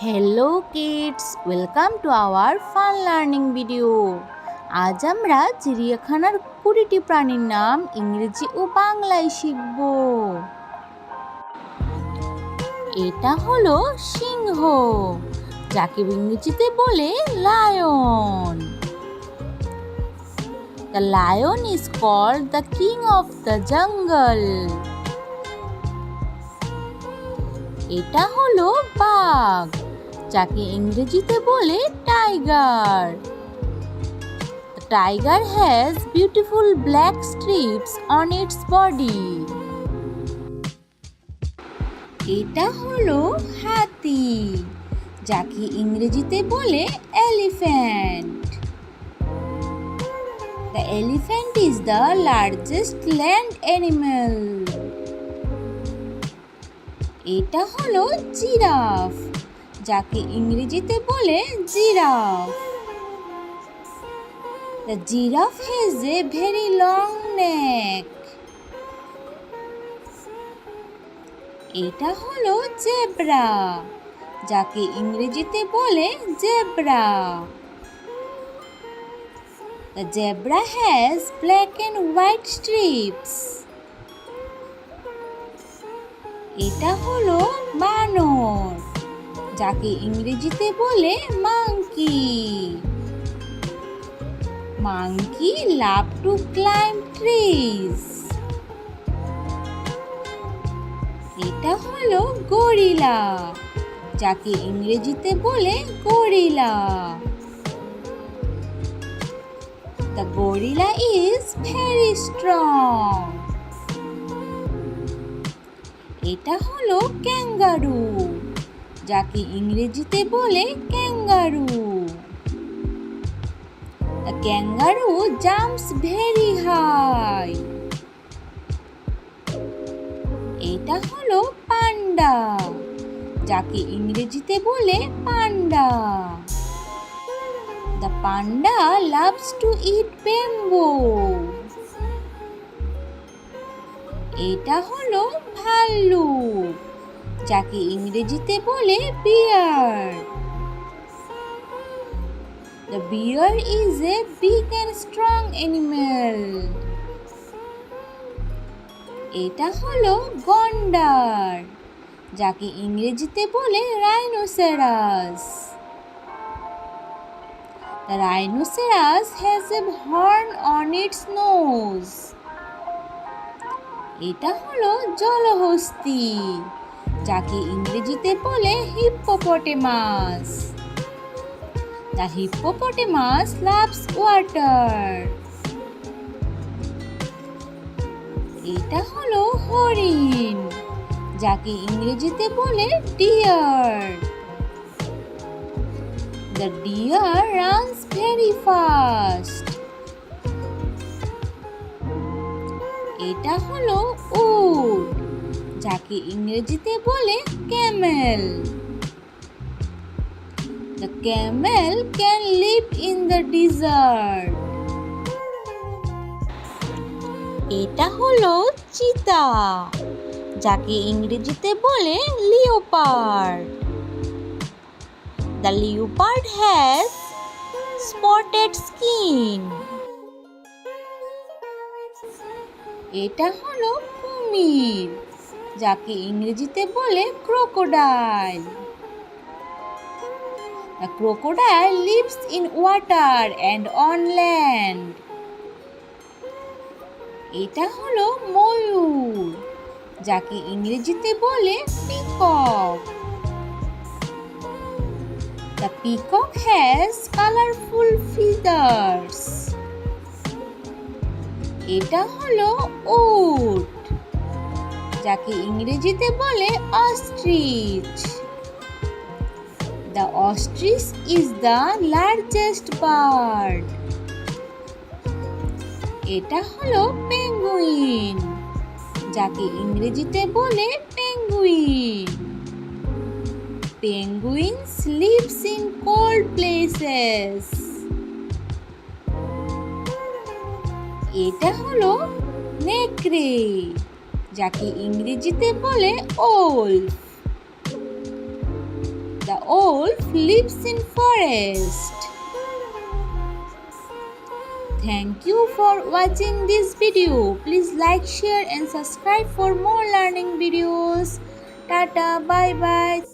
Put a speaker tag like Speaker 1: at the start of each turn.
Speaker 1: Hello kids, welcome to our fun learning video. আজ আমরা চিড়িয়াখানার 20টি প্রাণীর নাম ইংরেজি ও বাংলায় শিখব। এটা হলো সিংহ, যাকে ইংরেজিতে বলে lion. The lion is called the king of the jungle. এটা হলো বাঘ, যাকে ইংরেজিতে বলে tiger. The tiger has beautiful black strips on its body. এটা হলো হাতি, যাকে ইংরেজিতে বলে elephant. The elephant is the largest land animal. এটা হলো জিরাফ, যাকে ইংরেজিতে বলে giraffe. The giraffe has a very long neck. এটা হলো জেব্রা, যাকে ইংরেজিতে বলে zebra. The zebra has black and white strips. এটা হলো বানর, যাকে ইংরেজিতে বলে monkey. Monkey love to climb trees. এটা হলো গরিলা, যাকে ইংরেজিতে বলে gorilla. The gorilla is very strong. এটা হলো ক্যাঙ্গারু, যাকে ইংরেজিতে বলে kangaroo. The kangaroo jumps very high. এটা হলো পান্ডা, যাকে ইংরেজিতে বলে পান্ডা। The panda loves to eat bamboo. এটা হলো ভাল্লুক, যাকে ইংরেজিতে বলে বিয়ার। The bear is a big and strong animal. এটা হলো গন্ডার, যাকে ইংরেজিতে বলে rhinoceros. The rhinoceros has a horn on its nose. এটা হলো জলহস্তী, যাকে ইংরেজিতে বলে hippopotamus. The hippopotamus loves water. এটা হলো হরিণ, যাকে ইংরেজিতে বলে deer. The deer runs very fast. এটা হলো উট, যাকে ইংরেজিতে বলে camel. The camel can live in the desert. এটা হলো চিতা, যাকে ইংরেজিতে বলে leopard. The leopard has spotted skin. এটা হলো কুমির, যাকে ইংরেজিতে বলে crocodile. The crocodile lives in water and on land. এটা হলো ময়ূর, যাকে ইংরেজিতে বলে peacock. The peacock has colorful feathers. এটা হলো উট, যাকে ইংরেজিতে বলে ostrich. The ostrich is the largest bird. এটা হলো পেঙ্গুইন, যাকে ইংরেজিতে বলে penguin. Penguins lives in cold places. এটা হলো নেকড়ে, যাকে ইংরেজিতে বলে wolf. The wolf lives in forest. Thank you for watching this video. Please like, share and subscribe for more learning videos. Tata, bye bye.